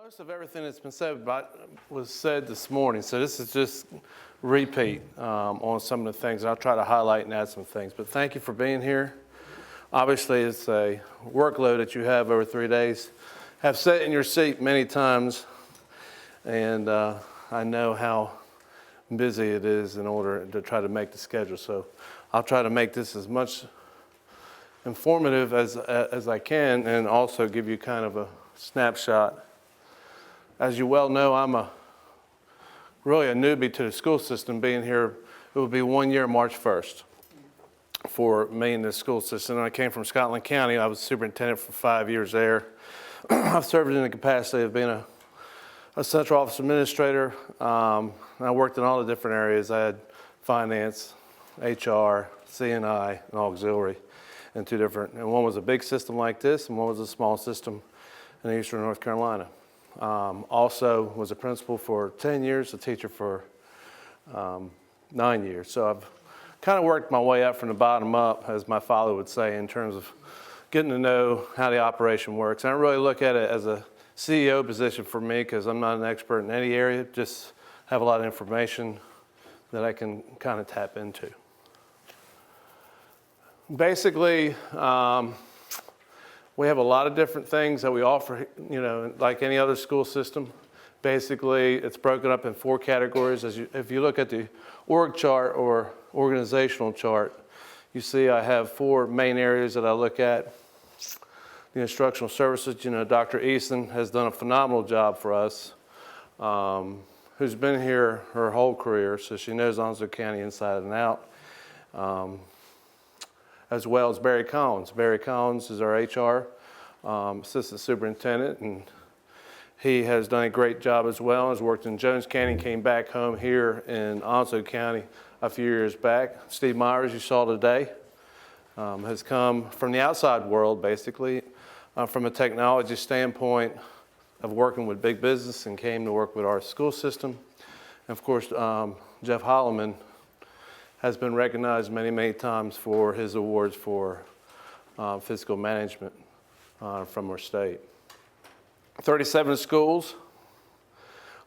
Most of everything that's been said was said this morning, so this is just repeat on some of the things. I'll try to highlight and add some things, but thank you for being here. Obviously, it's a workload that you have over 3 days. Have sat in your seat many times, and I know how busy it is in order to try to make the schedule, so I'll try to make this as much informative as I can and also give you kind of a snapshot. As you well know, I'm really a newbie to the school system. Being here, it will be 1 year, March 1st, for me in the school system. I came from Scotland County. I was superintendent for 5 years there. I've served in the capacity of being a central office administrator. I worked in all the different areas. I had finance, HR, C&I, and auxiliary, and one was a big system like this, and one was a small system in eastern North Carolina. Also was a principal for 10 years, a teacher for 9 years. So I've kind of worked my way up from the bottom up, as my father would say, in terms of getting to know how the operation works. And I really look at it as a CEO position for me because I'm not an expert in any area, just have a lot of information that I can kind of tap into. Basically, we have a lot of different things that we offer, like any other school system. Basically, it's broken up in 4 categories. If you look at the org chart or organizational chart, you see I have 4 main areas that I look at. The instructional services, Dr. Easton has done a phenomenal job for us, who's been here her whole career, so she knows Onslow County inside and out. As well as Barry Collins. Barry Collins is our HR assistant superintendent, and he has done a great job as well. Has worked in Jones County, came back home here in Onslow County a few years back. Steve Myers, you saw today, has come from the outside world, basically, from a technology standpoint of working with big business, and came to work with our school system. And of course, Jeff Holloman has been recognized many, many times for his awards for fiscal management from our state. 37 schools.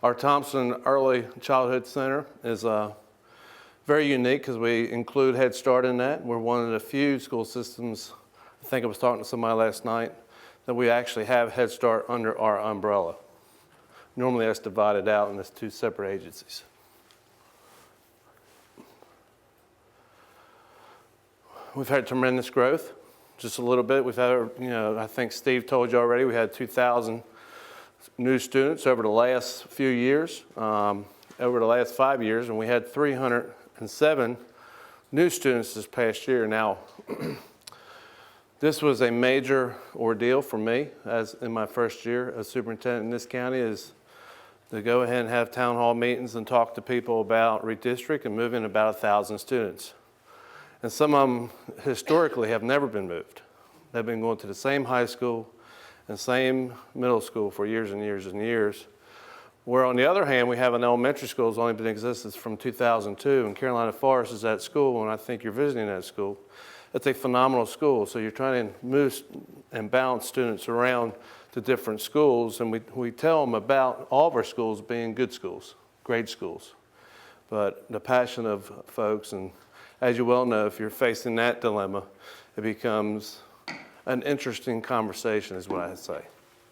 Our Thompson Early Childhood Center is very unique because we include Head Start in that. We're one of the few school systems, I think I was talking to somebody last night, that we actually have Head Start under our umbrella. Normally that's divided out and it's 2 separate agencies. We've had tremendous growth, just a little bit. We've had, I think Steve told you already, we had 2,000 new students over the last few years, over the last 5 years, and we had 307 new students this past year. Now, this was a major ordeal for me as in my first year as superintendent in this county, is to go ahead and have town hall meetings and talk to people about redistrict and moving about 1,000 students. And some of them historically have never been moved. They've been going to the same high school and same middle school for years and years and years. Where on the other hand, we have an elementary school that's only been in existence from 2002, and Carolina Forest is that school, and I think you're visiting that school. It's a phenomenal school, so you're trying to move and bounce students around to different schools, and we tell them about all of our schools being good schools, great schools. But the passion of folks, and as you well know, if you're facing that dilemma, it becomes an interesting conversation is what I'd say.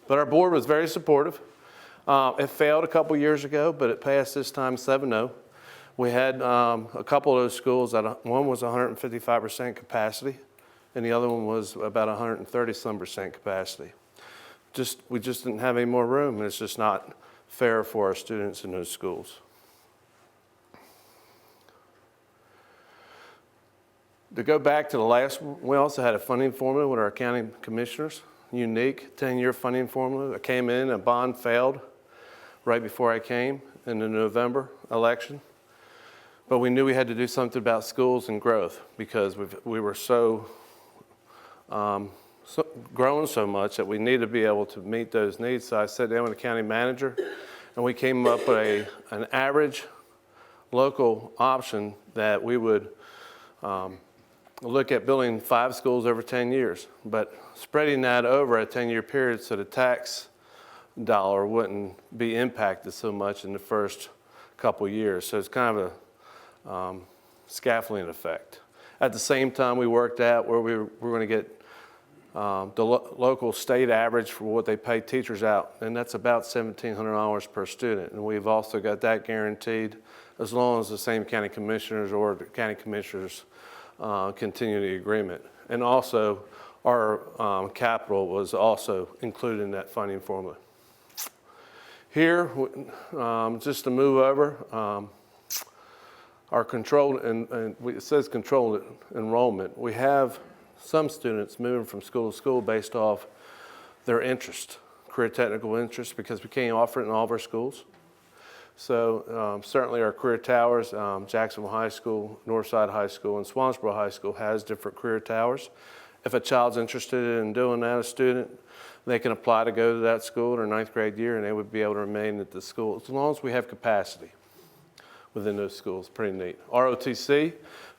But our board was very supportive. It failed a couple years ago, but it passed this time 7-0. We had a couple of those schools, one was 155% capacity, and the other one was about 130-some% capacity. We just didn't have any more room, and it's just not fair for our students in those schools. To go back to the last, we also had a funding formula with our county commissioners, unique 10-year funding formula. I came in, a bond failed right before I came in the November election. But we knew we had to do something about schools and growth because we were growing so much that we needed to be able to meet those needs. So I sat down with the county manager and we came up with an average local option that we would look at building 5 schools over 10 years, but spreading that over a 10-year period so the tax dollar wouldn't be impacted so much in the first couple years. So it's kind of a scaffolding effect. At the same time, we worked out where we're going to get the local state average for what they pay teachers out, and that's about $1,700 per student. And we've also got that guaranteed as long as the same county commissioners or the county commissioners continue the agreement. And also, our capital was also included in that funding formula. Here, just to move over, our controlled, it says controlled enrollment. We have some students moving from school to school based off their interest, career technical interest, because we can't offer it in all of our schools. So certainly our career towers, Jacksonville High School, Northside High School, and Swansboro High School has different career towers. If a child's interested in doing that, a student, they can apply to go to that school in their 9th grade year, and they would be able to remain at the school as long as we have capacity within those schools. Pretty neat. ROTC,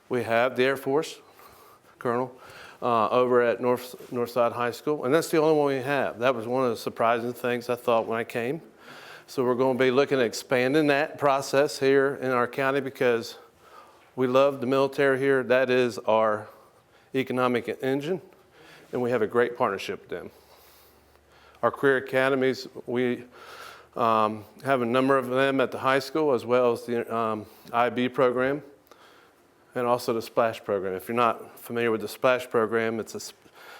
we have the Air Force Colonel over at Northside High School, and that's the only one we have. That was one of the surprising things I thought when I came. So we're going to be looking at expanding that process here in our county because we love the military here. That is our economic engine, and we have a great partnership with them. Our career academies, we have a number of them at the high school as well as the IB program and also the SPLASH program. If you're not familiar with the SPLASH program, it's a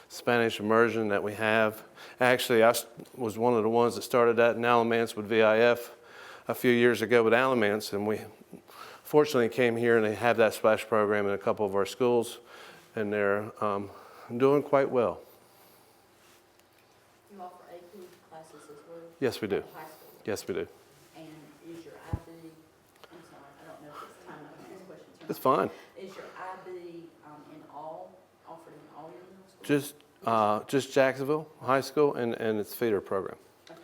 Spanish immersion that we have. Actually, I was one of the ones that started that in Alamance with VIF a few years ago with Alamance, and we fortunately came here and they have that SPLASH program in a couple of our schools, and they're doing quite well. You offer AP classes as well? Yes, we do. High school? Yes, we do. And is your IB, I'm sorry, I don't know if it's time to ask this question. It's fine. Is your IB offered in all your middle schools? Just Jacksonville High School and its feeder program. Okay.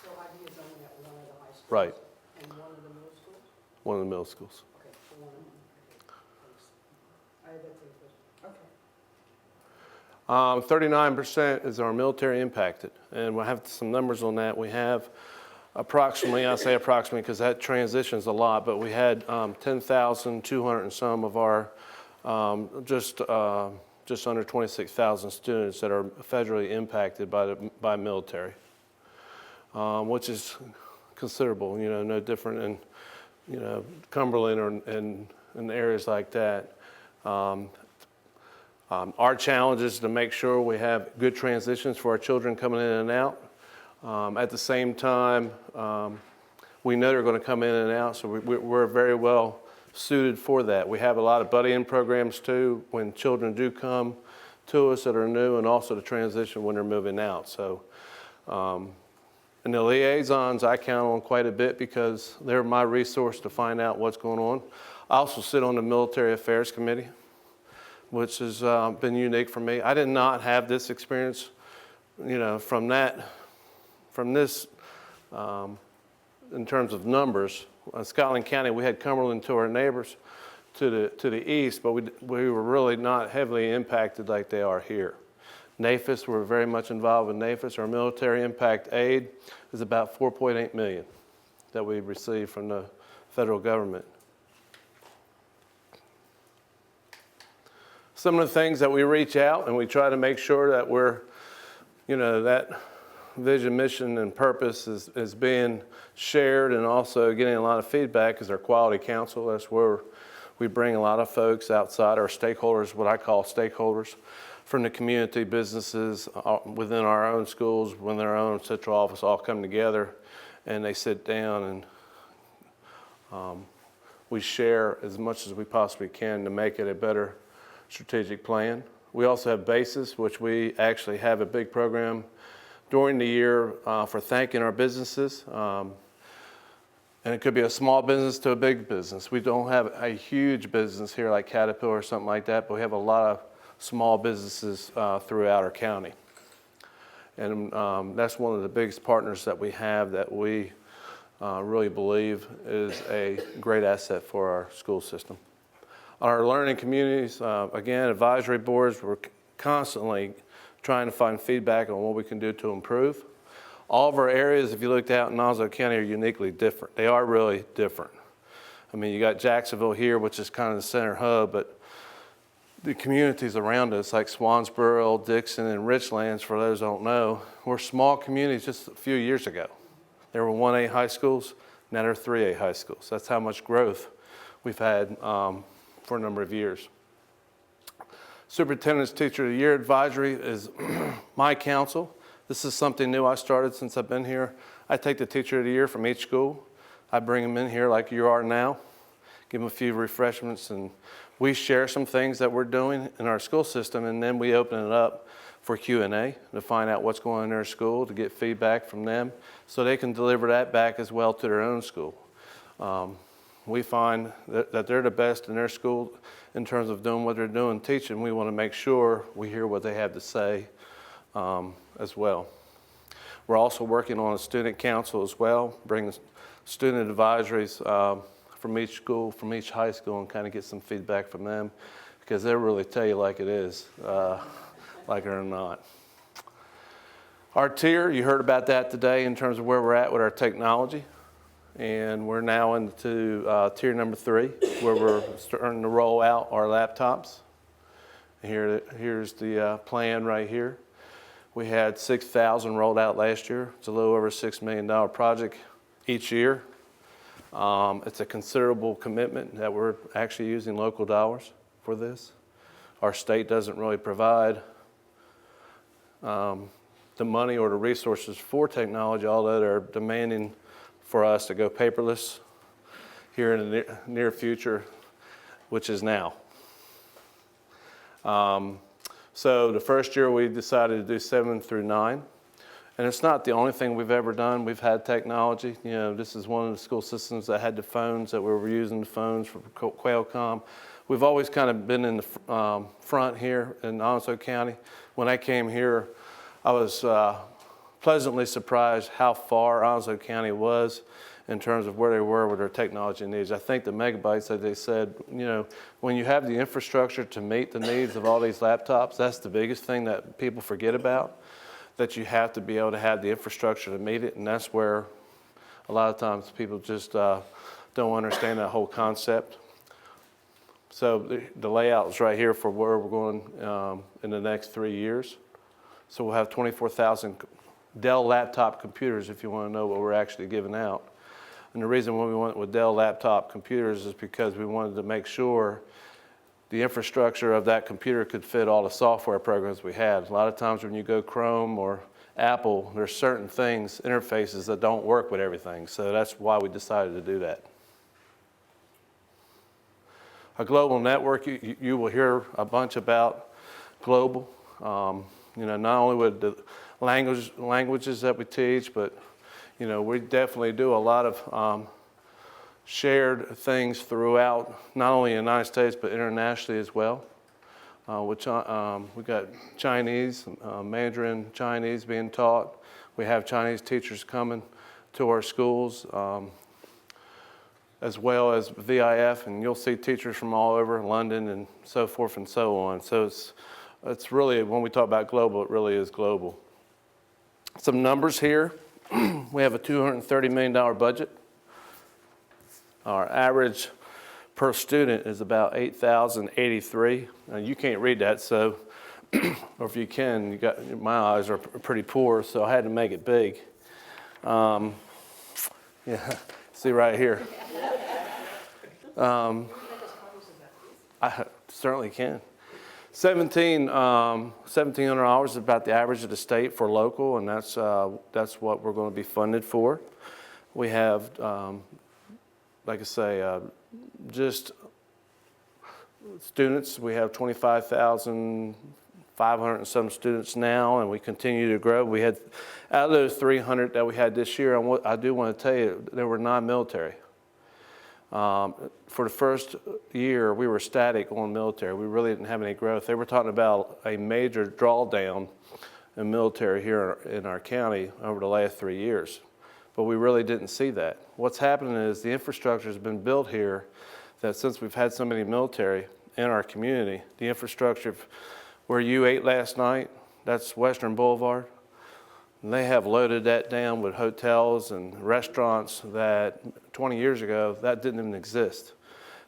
So IB is only at one of the high schools? Right. And one of the middle schools? One of the middle schools. Okay, so one of them. Thanks. I had that same question. Okay. 39% is our military impacted, and we'll have some numbers on that. We have approximately, I say approximately because that transitions a lot, but we had 10,200 and some of our just under 26,000 students that are federally impacted by military, which is considerable. You know, no different in Cumberland or in areas like that. Our challenge is to make sure we have good transitions for our children coming in and out. At the same time, we know they're going to come in and out, so we're very well suited for that. We have a lot of buddy-in programs too when children do come to us that are new, and also to transition when they're moving out. So, and the liaisons I count on quite a bit because they're my resource to find out what's going on. I also sit on the Military Affairs Committee, which has been unique for me. I did not have this experience, from this in terms of numbers. In Scotland County, we had Cumberland to our neighbors to the east, but we were really not heavily impacted like they are here. NAFIS, we're very much involved with NAFIS. Our military impact aid is about $4.8 million that we receive from the federal government. Some of the things that we reach out and we try to make sure that we're, that vision, mission, and purpose is being shared, and also getting a lot of feedback is our quality council. That's where we bring a lot of folks outside our stakeholders, what I call stakeholders, from the community, businesses, within our own schools, within our own central office, all come together, and they sit down and we share as much as we possibly can to make it a better strategic plan. We also have BASIS, which we actually have a big program during the year for thanking our businesses. And it could be a small business to a big business. We don't have a huge business here like Caterpillar or something like that, but we have a lot of small businesses throughout our county. And that's one of the biggest partners that we have that we really believe is a great asset for our school system. Our learning communities, again, advisory boards, we're constantly trying to find feedback on what we can do to improve. All of our areas, if you looked out in Onslow County, are uniquely different. They are really different. I mean, you got Jacksonville here, which is kind of the center hub, but the communities around us, like Swansboro, Dixon, and Richlands, for those who don't know, were small communities just a few years ago. There were 1A high schools, now there are 3A high schools. That's how much growth we've had for a number of years. Superintendent's Teacher of the Year Advisory is my council. This is something new I started since I've been here. I take the Teacher of the Year from each school. I bring them in here like you are now, give them a few refreshments, and we share some things that we're doing in our school system, and then we open it up for Q&A to find out what's going on in their school, to get feedback from them, so they can deliver that back as well to their own school. We find that they're the best in their school in terms of doing what they're doing, teaching. We want to make sure we hear what they have to say as well. We're also working on a student council as well, bringing student advisories from each school, from each high school, and kind of get some feedback from them, because they'll really tell you like it is, like it or not. Our tier, you heard about that today in terms of where we're at with our technology. And we're now into tier number 3, where we're starting to roll out our laptops. Here's the plan right here. We had 6,000 rolled out last year. It's a little over a $6 million project each year. It's a considerable commitment that we're actually using local dollars for this. Our state doesn't really provide the money or the resources for technology, although they're demanding for us to go paperless here in the near future, which is now. So the first year we decided to do 7 through 9. And it's not the only thing we've ever done. We've had technology. You know, this is one of the school systems that had the phones, that we were using the phones for Quailcomm. We've always kind of been in the front here in Onslow County. When I came here, I was pleasantly surprised how far Onslow County was in terms of where they were with their technology needs. I think the megabytes that they said, you know, when you have the infrastructure to meet the needs of all these laptops, that's the biggest thing that people forget about, that you have to be able to have the infrastructure to meet it, and that's where a lot of times people just don't understand that whole concept. So the layout is right here for where we're going in the next 3 years. So we'll have 24,000 Dell laptop computers, if you want to know what we're actually giving out. And the reason why we went with Dell laptop computers is because we wanted to make sure the infrastructure of that computer could fit all the software programs we had. A lot of times when you go Chrome or Apple, there's certain things, interfaces that don't work with everything. So that's why we decided to do that. A global network, you will hear a bunch about global. You know, not only with the languages that we teach, but you know, we definitely do a lot of shared things throughout, not only the United States, but internationally as well. We got Chinese, Mandarin Chinese being taught. We have Chinese teachers coming to our schools, as well as VIF, and you'll see teachers from all over London and so forth and so on. So it's really, when we talk about global, it really is global. Some numbers here. We have a $230 million budget. Our average per student is about $8,083. Now you can't read that, so, or if you can, my eyes are pretty poor, so I had to make it big. Yeah, see right here. I certainly can. 1,700 hours is about the average of the state for local, and that's what we're going to be funded for. We have, like I say, just students. We have 25,500 and some students now, and we continue to grow. We had, out of those 300 that we had this year, I do want to tell you, they were non-military. For the first year, we were static on military. We really didn't have any growth. They were talking about a major drawdown in military here in our county over the last 3 years, but we really didn't see that. What's happening is the infrastructure has been built here that since we've had so many military in our community, the infrastructure where you ate last night, that's Western Boulevard. And they have loaded that down with hotels and restaurants that 20 years ago, that didn't even exist.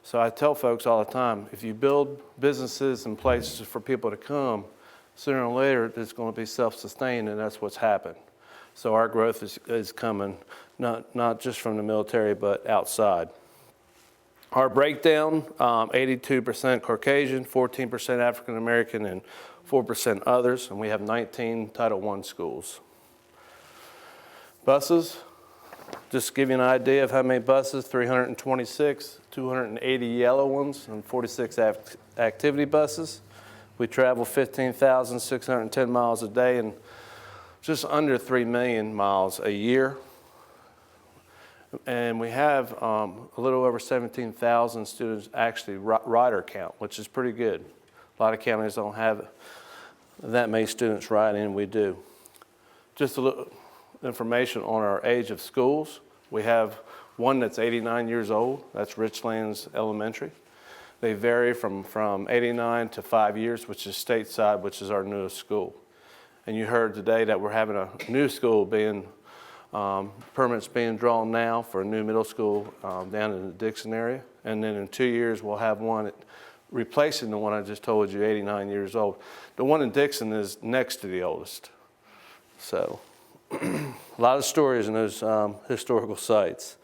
So I tell folks all the time, if you build businesses and places for people to come, sooner or later, it's going to be self-sustained, and that's what's happened. So our growth is coming, not just from the military, but outside. Our breakdown, 82% Caucasian, 14% African American, and 4% others, and we have 19 Title I schools. Buses, just to give you an idea of how many buses, 326, 280 yellow ones, and 46 activity buses. We travel 15,610 miles a day and just under 3 million miles a year. And we have a little over 17,000 students actually rider count, which is pretty good. A lot of counties don't have that many students riding, and we do. Just a little information on our age of schools. We have one that's 89 years old. That's Richlands Elementary. They vary from 89 to 5 years, which is stateside, which is our newest school. And you heard today that we're having a new school being permits being drawn now for a new middle school down in the Dixon area. And then in 2 years, we'll have one replacing the one I just told you, 89 years old. The one in Dixon is next to the oldest. So a lot of stories in those historical sites.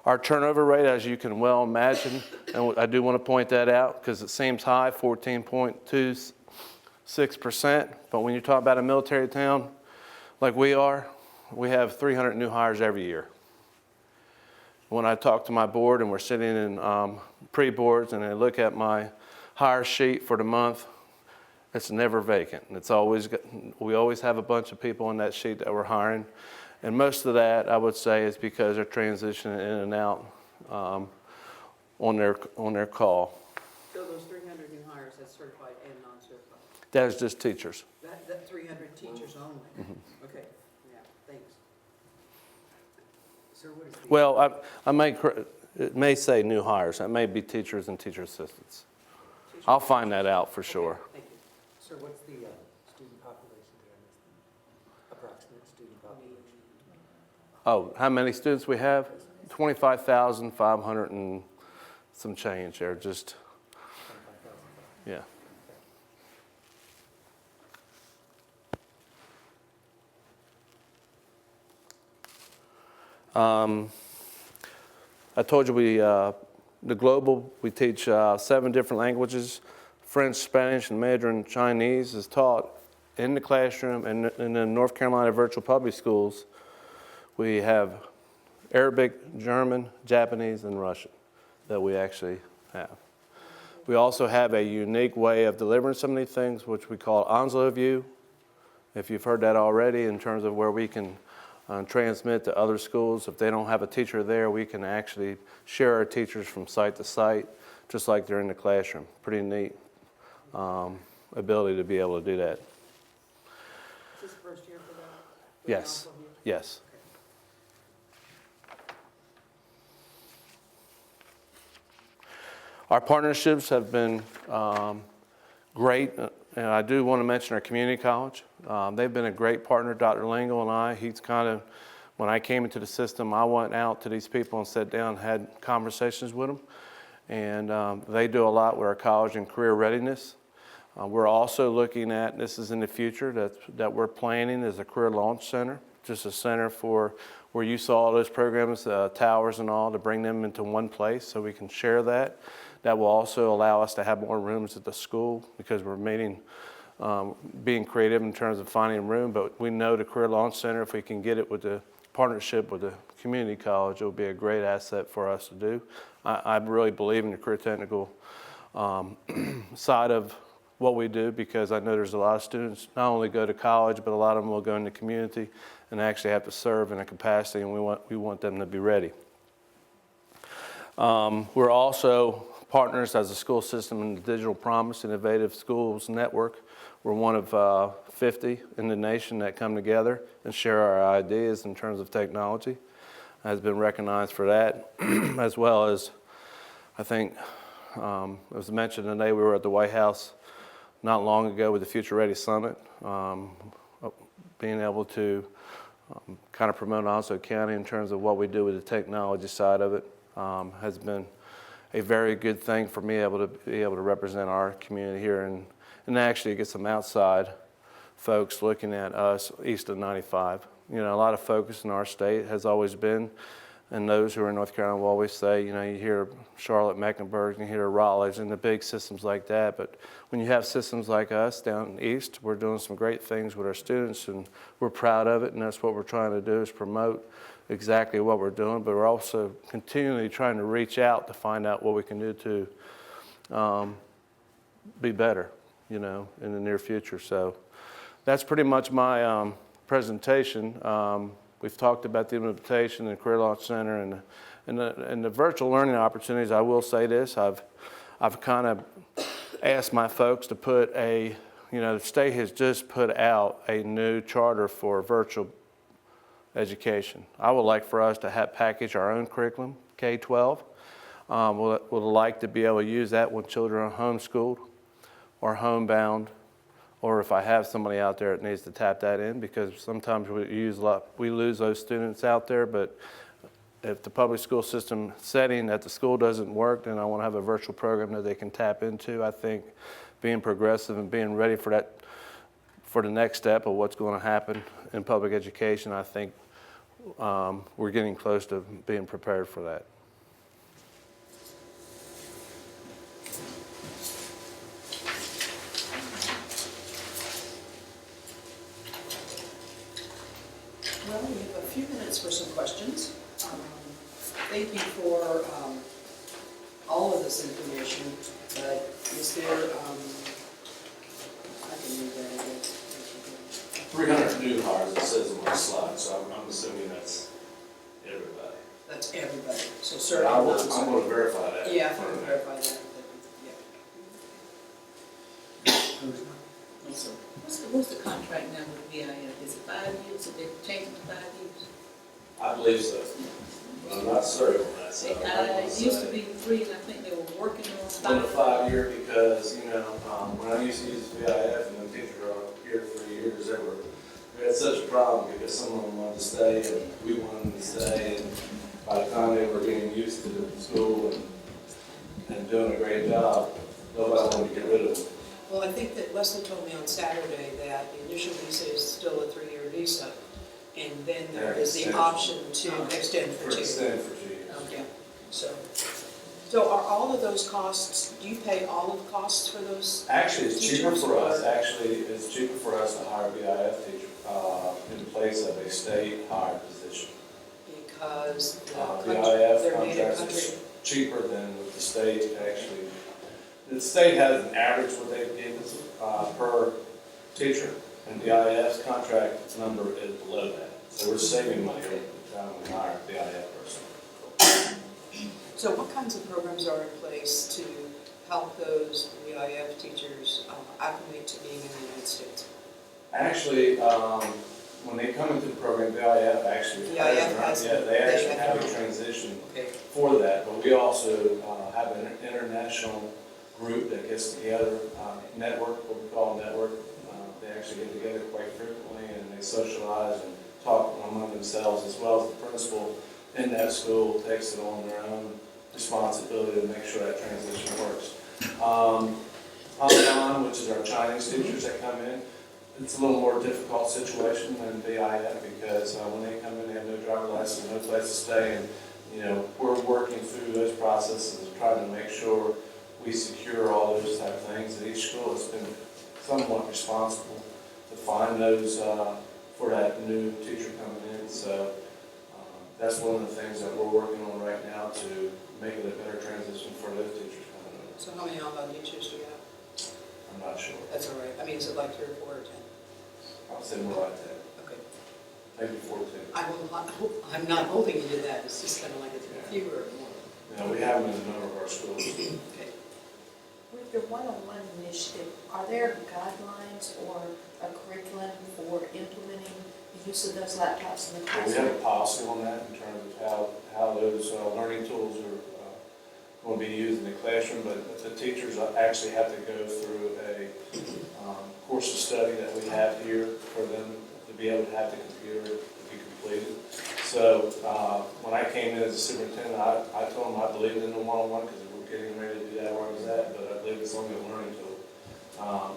Our turnover rate, as you can well imagine, and I do want to point that out because it seems high, 14.26%. But when you talk about a military town like we are, we have 300 new hires every year. When I talk to my board and we're sitting in pre-boards and they look at my hire sheet for the month, it's never vacant. It's always, we always have a bunch of people on that sheet that we're hiring. And most of that, I would say, is because they're transitioning in and out on their call. So those 300 new hires, that's certified and non-certified? That is just teachers. That 300 teachers only? Mm-hmm. Okay, yeah, thanks. Sir, what is the... Well, it may say new hires. That may be teachers and teacher assistants. I'll find that out for sure. Thank you. Sir, what's the student population there? Approximate student population? Oh, how many students we have? 25,500 and some change there, just, 25,000. yeah. I told you the global, we teach 7 different languages. French, Spanish, and Mandarin Chinese is taught in the classroom, and in the North Carolina virtual public schools, we have Arabic, German, Japanese, and Russian that we actually have. We also have a unique way of delivering some of these things, which we call Onslow view. If you've heard that already, in terms of where we can transmit to other schools. If they don't have a teacher there, we can actually share our teachers from site to site, just like they're in the classroom. Pretty neat ability to be able to do that. Is this the first year for that? With Yes, Onslow here? yes. Our partnerships have been great, and I do want to mention our community college. They've been a great partner, Dr. Lingle and I. He's kind of, when I came into the system, I went out to these people and sat down and had conversations with them. And they do a lot with our college and career readiness. We're also looking at, this is in the future, that we're planning as a career launch center, just a center for where you saw all those programs, towers and all, to bring them into one place so we can share that. That will also allow us to have more rooms at the school because we're being creative in terms of finding a room. But we know the Career Launch Center, if we can get it with the partnership with the community college, it will be a great asset for us to do. I really believe in the career technical side of what we do because I know there's a lot of students not only go to college, but a lot of them will go in the community and actually have to serve in a capacity, and we want them to be ready. We're also partners as a school system in the Digital Promise Innovative Schools Network. We're one of 50 in the nation that come together and share our ideas in terms of technology. Has been recognized for that, as well as, I think, it was mentioned today, we were at the White House not long ago with the Future Ready Summit, being able to kind of promote Onslow County in terms of what we do with the technology side of it. Has been a very good thing for me to be able to represent our community here and actually get some outside folks looking at us east of 95. You know, a lot of focus in our state has always been, and those who are in North Carolina will always say, you know, you hear Charlotte, Mecklenburg, you hear Raleigh, and the big systems like that. But when you have systems like us down east, we're doing some great things with our students, and we're proud of it, and that's what we're trying to do is promote exactly what we're doing, but we're also continually trying to reach out to find out what we can do to be better, you know, in the near future. So that's pretty much my presentation. We've talked about the implementation and Career Launch Center and the virtual learning opportunities. I will say this, I've kind of asked my folks to put the state has just put out a new charter for virtual education. I would like for us to package our own curriculum, K-12. Would like to be able to use that when children are homeschooled or homebound, or if I have somebody out there that needs to tap that in, because sometimes we lose those students out there. But if the public school system setting at the school doesn't work, then I want to have a virtual program that they can tap into. I think being progressive and being ready for that, for the next step of what's going to happen in public education, I think we're getting close to being prepared for that. Well, we have a few minutes for some questions. Thank you for all of this information, but is there, I can read that, I guess. 300 new hires, it says on my slide, so I'm assuming that's everybody. That's everybody, so But certainly. I'm going to verify that. Yeah, I think we'll verify that. Yeah. So, What's the contract now with VIF? Is it 5 years? Did they change it to 5 years? I believe so. But I'm not certain on that, so. It used to be 3, and I think they were working on It's been a 5. 5 year because, you know, when I used to use VIF and the teachers were here for 3 years, we had such a problem because some of them wanted to stay and we wanted them to stay. And by the time they were getting used to the school and doing a great job, nobody wanted to get rid of them. well, I think that Leslie told me on Saturday that the initial visa is still a 3-year visa, and then there is the option to extend for 2. Extend for 2 years. Okay, so are all of those costs, do you pay all of the costs for those? Actually, it's cheaper Teachers for us, or- it's cheaper for us to hire a BIF teacher in place of a state hired position. Because the country, BIF their native contracts country. is cheaper than with the state, actually. The state has an average what they give us per teacher, and BIF's contract number is below that. So we're saving money every time we hire a BIF person. So what kinds of programs are in place to help those VIF teachers acclimate to being in the United States? Actually, when they come into the program, BIF actually, BIF has- they actually they have have- a transition Okay. for that, but we also have an international group that gets together, network, what we call a network. They actually get together quite frequently and they socialize and talk among themselves, as well as the principal in that school takes it on their own responsibility to make sure that transition works. Online, which is our Chinese teachers that come in, it's a little more difficult situation than BIF because when they come in, they have no driver license, no place to stay, and you know we're working through those processes and trying to make sure we secure all those type of things. At each school has been somewhat responsible to find those for that new teacher coming in. So that's one of the things that we're working on right now to make it a better transition for those teachers coming in. So how many online teachers do you have? I'm not sure. That's all right. I mean, is it like 3 or 4 or 10? I would say more like that, Okay. maybe 14. I'm not holding you to that. It's just kind of like it's fewer or more. You know, we have them in a number of our schools. Okay. With your one-on-one initiative, are there guidelines or a curriculum for implementing the use of those laptops in the We classroom? have a policy on that in terms of how those learning tools are going to be used in the classroom, but the teachers actually have to go through a course of study that we have here for them to be able to have the computer to be completed. So when I came in as a superintendent, I told them I believed in the one-on-one because we're getting ready to do that where I was at, but I believe it's only a learning tool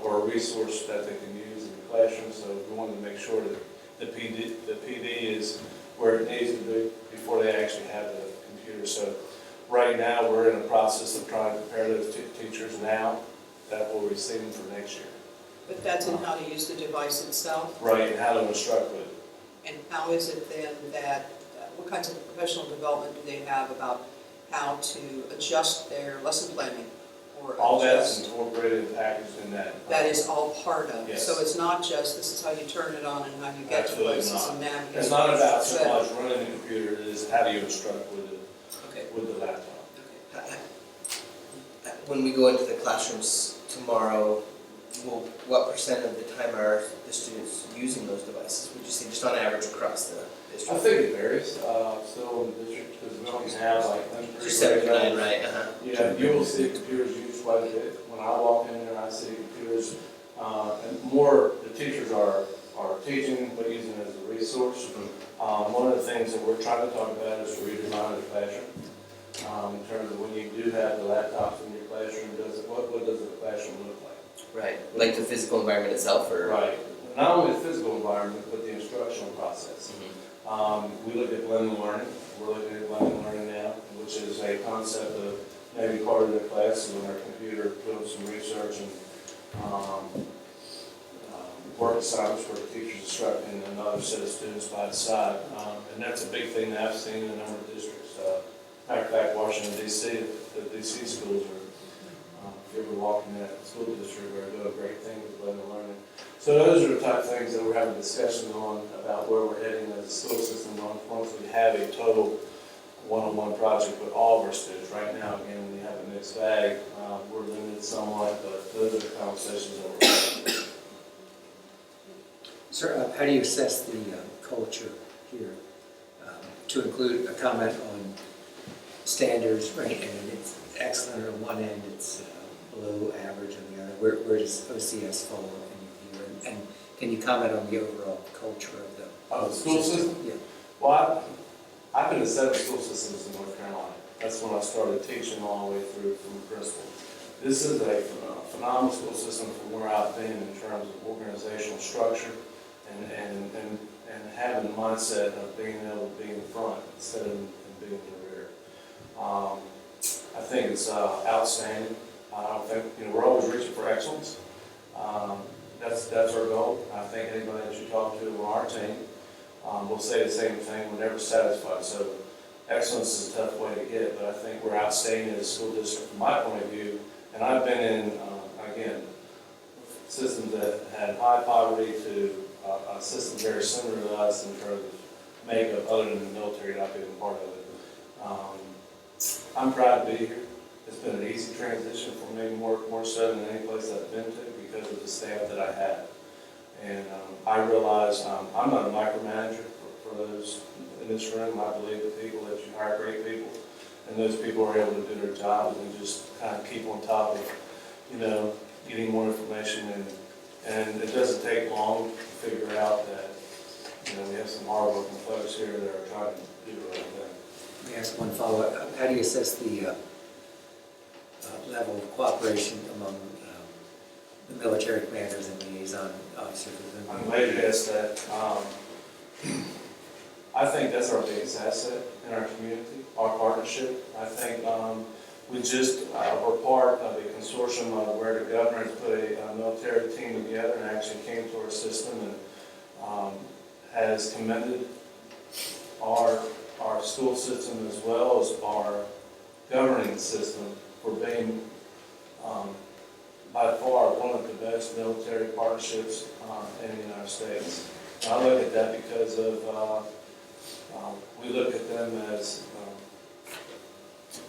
or a resource that they can use in the classroom. So we wanted to make sure that the PD is where it needs to be before they actually have the computer. So right now, we're in the process of trying to prepare those teachers now that will receive them for next year. But that's in how to use the device itself? Right, and how to instruct with it. And how is it then that, what kinds of professional development do they have about how to adjust their lesson planning? Or All that's adjust? incorporated and packaged in that. That is all part of? Yes. So it's not just, this is how you turn it on and how you get to Absolutely places not. and navigate? It's not about so But- much running the computer, it is how do you instruct with it, Okay, with the laptop. okay. When we go into the classrooms tomorrow, what percent of the time are the students using those devices? Would you say just on average across the I district? think it varies, still in the district, because we don't have like. Just 7 to 9, right? Yeah, you will see computers used quite a bit. When I walk in there, I see computers, and more, the teachers are teaching, but using it as a resource. One of the things that we're trying to talk about is to redesign the classroom. In terms of when you do have the laptops in your classroom, what does the classroom look like? Right, like the physical environment itself, or? Right. Not only the physical environment, but the instructional process. We look at blended learning. We're looking at blended learning now, which is a concept of maybe part of their class is on their computer, doing some research and work assignments for the teachers instructing another set of students by the side. And that's a big thing that I've seen in a number of districts. Matter of fact, Washington, D.C., the D.C. schools are, if you ever walk in that school district, are doing a great thing with blended learning. So those are the type of things that we're having discussions on about where we're heading as a school system once we have a total one-on-one project with all of our students. Right now, again, we have a mixed bag. We're limited somewhat, but those are the conversations that we're having. Sir, how do you assess the culture here? To include a comment on standards, right? And it's excellent on one end, it's below average on the other. Where does OCS fall in your view? And can you comment on the overall culture of the School system? Yeah. Well, I've been in 7 school systems in North Carolina. That's when I started teaching all the way through from principal. This is a phenomenal school system from where I've been in terms of organizational structure and having the mindset of being able to be in the front instead of being in the rear. I think it's outstanding. I don't think, we're always reaching for excellence. That's our goal. I think anybody that you talk to on our team will say the same thing. We're never satisfied. So excellence is a tough way to get it, but I think we're outstanding as a school district from my point of view. And I've been in, again, systems that had high poverty to a system very similar to us in terms of makeup, other than the military not being part of it. I'm proud to be here. It's been an easy transition for me, more so than any place I've been to, because of the staff that I have. And I realize I'm not a micromanager for those in this room. I believe that people that you hire great people, and those people are able to do their jobs and just kind of keep on top of, getting more information. And it doesn't take long to figure out that, we have some hardworking folks here that are trying to do the right thing. Let me ask one follow-up. How do you assess the level of cooperation among the military commanders and liaison officers? I'm glad you asked that. I think that's our biggest asset in our community, our partnership. I think we're part of a consortium of where the governor has put a military team together and actually came to our system and has commended our school system as well as our governing system for being by far one of the best military partnerships in the United States. And I look at that because of we look at them as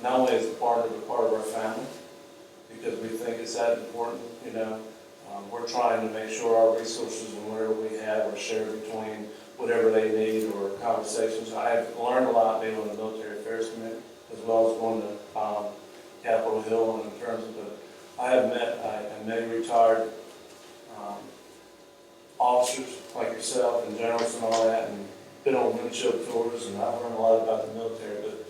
not only as a partner, but part of our family, because we think it's that important. We're trying to make sure our resources and whatever we have are shared between whatever they need or conversations. I have learned a lot being on the Military Affairs Committee, as well as going to Capitol Hill, and in terms of I have met many retired officers like yourself and generals and all that, and been on windshield tours, and I've learned a lot about the military, but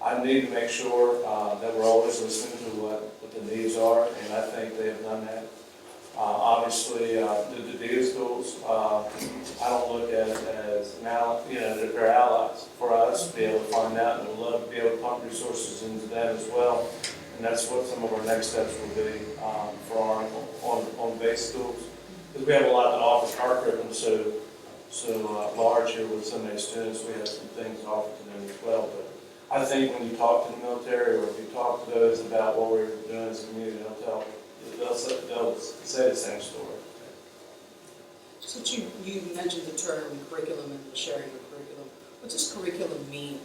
I need to make sure that we're always listening to what the needs are, and I think they have done that. Obviously, the DA schools, I don't look at it as now, they're allies for us to be able to find out, and we'd love to be able to pump resources into them as well. And that's what some of our next steps will be for our on base schools. Because we have a lot to offer. Our curriculum so large here with so many students, we have some things to offer to them as well. But I think when you talk to the military, or if you talk to those about what we're doing as a community, they'll say the same story. Since you mentioned the term curriculum and the sharing of curriculum, what does curriculum mean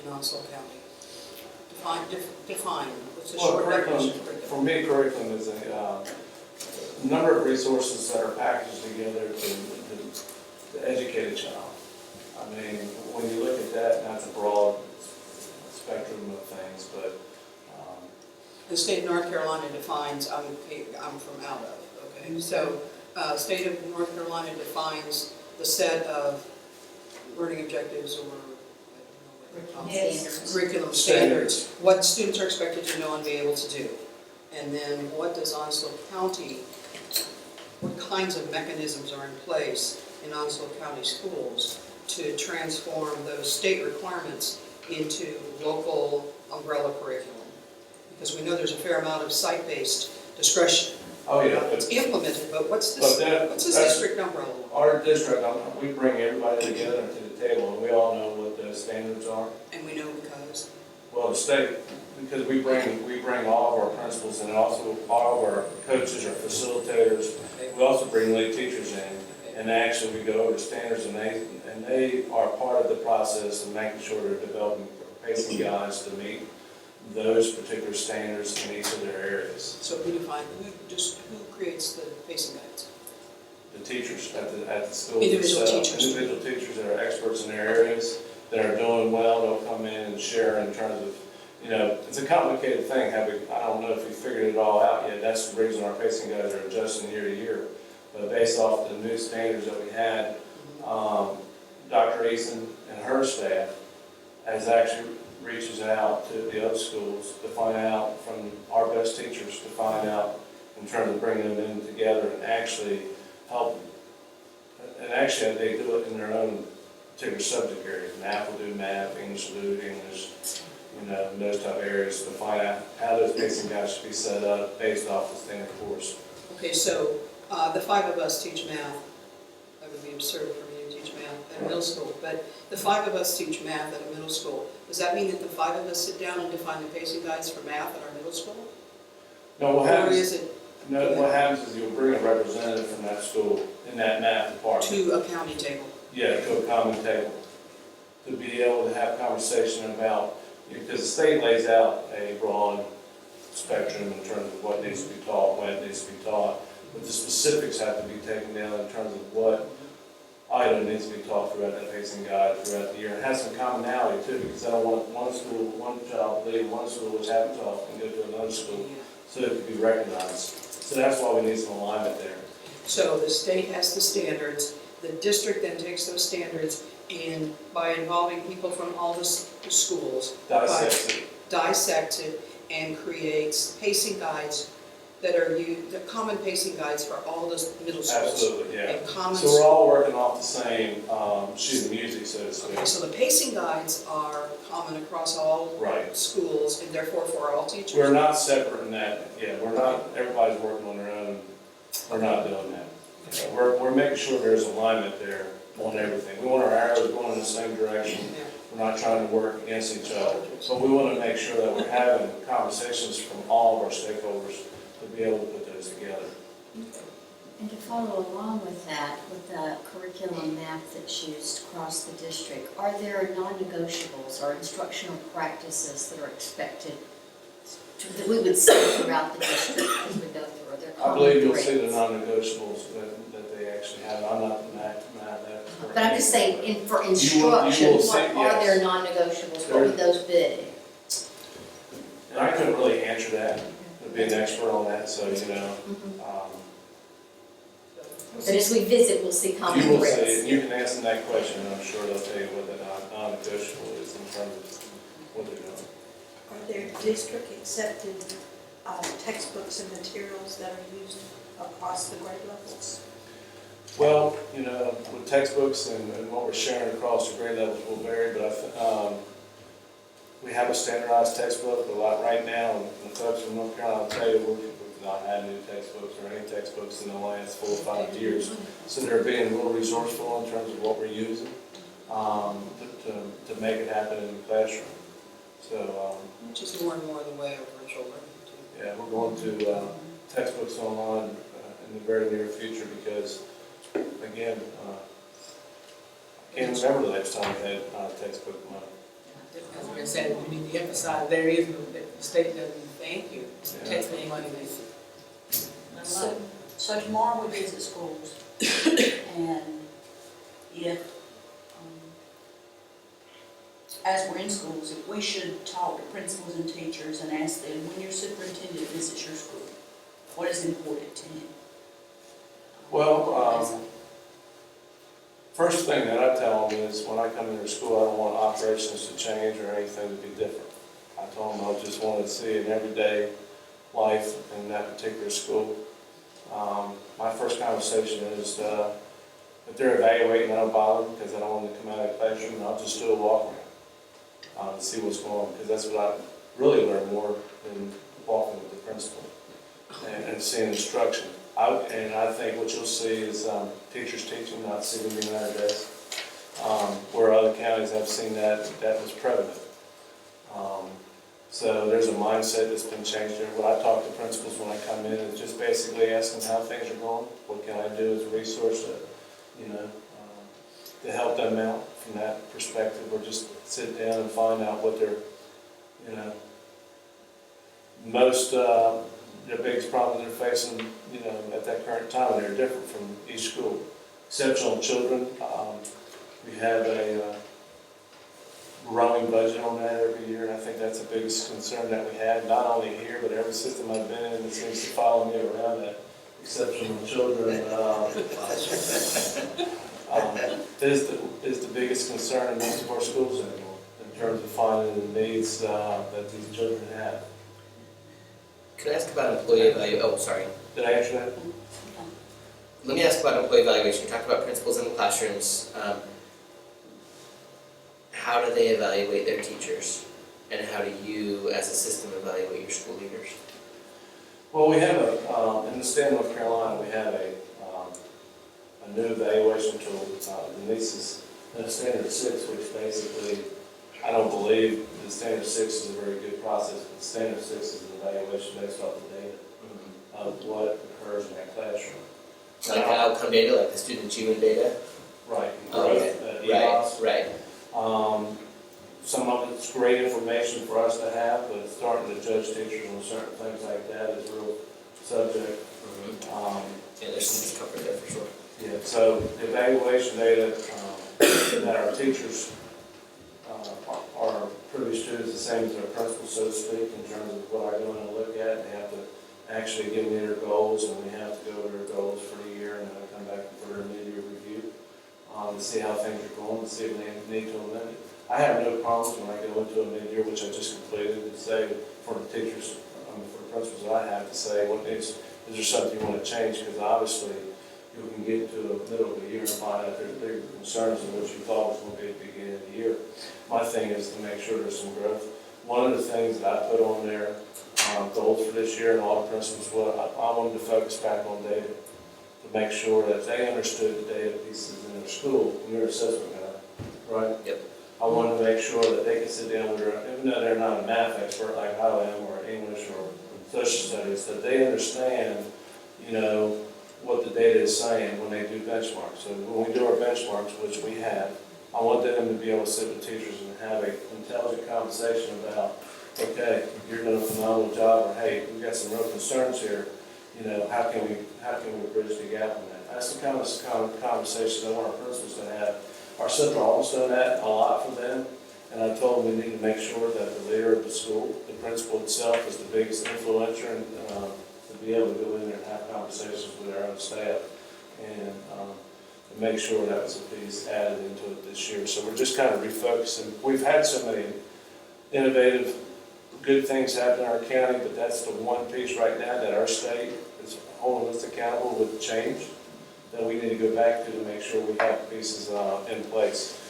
in Onslow County? Define, what's the Well, short curriculum, definition of curriculum? for me, curriculum is a number of resources that are packaged together to educate a child. I mean, when you look at that, that's a broad spectrum of things, but The state of North Carolina defines, I'm from out of, okay? So, state of North Carolina defines the set of learning objectives or, I don't know what they're called. Curriculum standards, what students are expected to know and be able to do. And then what does Onslow County, what kinds of mechanisms are in place in Onslow County schools to transform those state requirements into local umbrella curriculum? Because we know there's a fair amount of site-based discretion. oh yeah. It's implemented, but what's this That's- district umbrella? Our district, we bring everybody together to the table, and we all know what those standards are. And we know because, Well, the state, because we bring all of our principals, and also all of our coaches, our facilitators, we also bring lead teachers in, and actually we go over standards, and they are part of the process of making sure they're developing pacing guides to meet those particular standards in each of their areas. so who creates the pacing guides? The teachers at the schools. Individual themselves. teachers. Individual teachers that are experts in their areas, that are doing well, they'll come in and share in terms of, it's a complicated thing. I don't know if we figured it all out yet. That's the reason our pacing guides are adjusting year to year. But based off the new standards that we had, Dr. Eason and her staff has actually reaches out to the other schools to find out from our best teachers, to find out in terms of bringing them in together and actually help. And actually, they do it in their own particular subject areas. Math will do math, English will do English, in those type of areas, to find out how those pacing guides should be set up based off the standard course. Okay, so the five of us teach math. That would be absurd for me to teach math at middle school, but the five of us teach math at a middle school. Does that mean that the five of us sit down and define the pacing guides for math at our middle school? No, what Or happens, is it what happens is you'll bring a representative from that school in that math department. to a county table? Yeah, to a common table, to be able to have conversation about, because the state lays out a broad spectrum in terms of what needs to be taught, when it needs to be taught, but the specifics have to be taken down in terms of what item needs to be taught throughout that pacing guide throughout the year. And have some commonality too, because I don't want one child to leave one school which haven't taught and go to another school, so it can be recognized. So that's why we need some alignment there. So the state has the standards, the district then takes those standards and by involving people from all the schools, dissects it and creates pacing guides that are the common pacing guides for all the middle schools. Absolutely, yeah. And common. So we're all working off the same sheet of music, so to speak. Okay, so the pacing guides are common across all Right. schools and therefore for all teachers? We're not separate in that, we're not, everybody's working on their own, we're not doing that. We're making sure there's alignment there on everything. We want our arrows going in the same direction. Yeah. We're not trying to work against each other. But we want to make sure that we're having conversations from all of our stakeholders to be able to put those together. And to follow along with that, with the curriculum math that's used across the district, are there non-negotiables or instructional practices that are expected that we would see throughout the district as we go through? Are there I believe you'll see the grades? non-negotiables that they actually have. I'm not the math expert. But I'm just saying, for You instruction, will see, what are there yes. non-negotiables? What would those be? And I couldn't really answer that, to be an expert on that, so, Mhm. But as we visit, we'll see common You will threads. see, and you can ask them that question, and I'm sure they'll tell you what the non-negotiable is in terms of what they're doing. Are there district-accepted textbooks and materials that are used across the grade levels? Well, with textbooks and what we're sharing across the grade levels will vary, but we have a standardized textbook, but like right now, the folks from North Carolina will tell you we've not had new textbooks or any textbooks in the last 4 or 5 years. So they're being real resourceful in terms of what we're using to make it happen in the classroom. So, Which is more and more the way of virtual learning too. yeah, we're going to textbooks online in the very near future because, again, I can't remember the last time we had textbook money. As we said, we need to emphasize, there is no, the state doesn't thank you, Yeah. text any money they So tomorrow we visit schools, and if, as we're in schools, if we should talk to principals and teachers and ask them, when your superintendent visits your school, what is important to him? Well, first thing that I tell them is when I come into school, I don't want operations to change or anything to be different. I told them I just wanted to see an everyday life in that particular school. My first conversation is if they're evaluating, I don't bother them because I don't want them to come out of the classroom, and I'll just do a walk around to see what's going on, because that's what I really learn more than walking with the principal and seeing instruction. And I think what you'll see is teachers teaching, not sitting behind a desk. Where other counties have seen that was prevalent. So there's a mindset that's been changed there. What I talk to principals when I come in is just basically asking how things are going. What can I do as a resource to help them out from that perspective, or just sit down and find out what their, most, their biggest problems they're facing, at that current time, and they're different from each school. Exceptional children, we have a growing budget on that every year, and I think that's the biggest concern that we have, not only here, but every system I've been in that seems to follow me around, that exceptional children is the biggest concern in most of our schools anymore, in terms of finding the needs that these children have. Can I ask about employee evaluation? Oh, sorry. Did I answer that? Let me ask about employee evaluation. You talked about principals in the classrooms. How do they evaluate their teachers? And how do you, as a system, evaluate your school leaders? Well, we have in the state of North Carolina, we have a new evaluation tool. The NICE's Standard 6, which basically, I don't believe the Standard 6 is a very good process, but the Standard 6 is an evaluation based off the data of what occurs in that classroom. Like the outcome data, like the student achievement data? Right. Okay. Right. Some of it's great information for us to have, but starting to judge teachers on certain things like that is a real subject. Yeah, there's some discomfort there for sure. Yeah, so the evaluation data that our teachers are privy to is the same as our principals, so to speak, in terms of what I go in and look at. They have to actually give me their goals, and we have to go over their goals for the year, and then I come back for their mid-year review to see how things are going, to see if they need to amend it. I have no problems when I go into a mid-year, which I just completed, to say for the teachers, for the principals that I have, to say what needs, is there something you want to change? Because obviously you can get to the middle of the year and find out there's bigger concerns than what you thought was going to be at the beginning of the year. My thing is to make sure there's some growth. One of the things that I put on there, goals for this year, and all the principals, I wanted to focus back on data, to make sure that they understood the data pieces in their school, and their assessment guide, right? Yep. I wanted to make sure that they could sit down with their, even though they're not a math expert like I am, or English or social studies, that they understand, what the data is saying when they do benchmarks. So when we do our benchmarks, which we have, I want them to be able to sit with teachers and have an intelligent conversation about, okay, you're doing a phenomenal job, or hey, we've got some real concerns here. How can we bridge the gap on that? That's the kind of conversation I want our principals to have. Our central office done that a lot for them, and I told them we need to make sure that the leader of the school, the principal itself, is the biggest influencer, and to be able to go in there and have conversations with our own staff and make sure that was a piece added into it this year. So we're just kind of refocusing. We've had so many innovative, good things happen in our county, but that's the one piece right now that our state is holding us accountable with change that we need to go back to make sure we have pieces in place.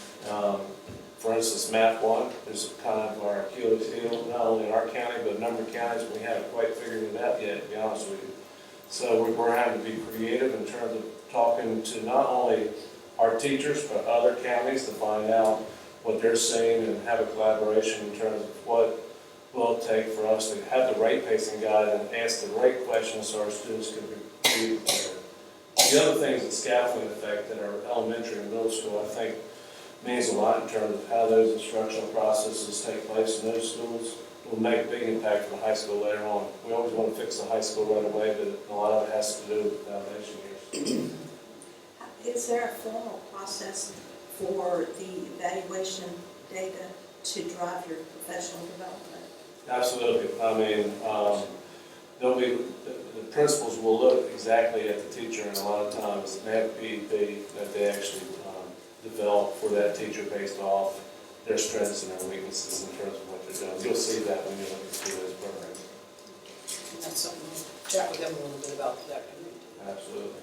For instance, Math 1 is kind of our Achilles heel, not only in our county, but a number of counties. We haven't quite figured it out yet, to be honest with you. So we're having to be creative in terms of talking to not only our teachers, but other counties to find out what they're seeing and have a collaboration in terms of what will it take for us to have the right pacing guide and ask the right questions so our students can be prepared. The other thing is the scaffolding effect at our elementary and middle school, I think, means a lot in terms of how those instructional processes take place in those schools. It will make a big impact for the high school later on. We always want to fix the high school right away, but a lot of it has to do with foundation years. Is there a formal process for the evaluation data to drive your professional development? Absolutely. I mean, there'll be, the principals will look exactly at the teacher, and a lot of times they have PEP that they actually develop for that teacher based off their strengths and their weaknesses in terms of what they're doing. You'll see that when you look through those programs. And that's something we'll chat with them a little bit about that community. Absolutely.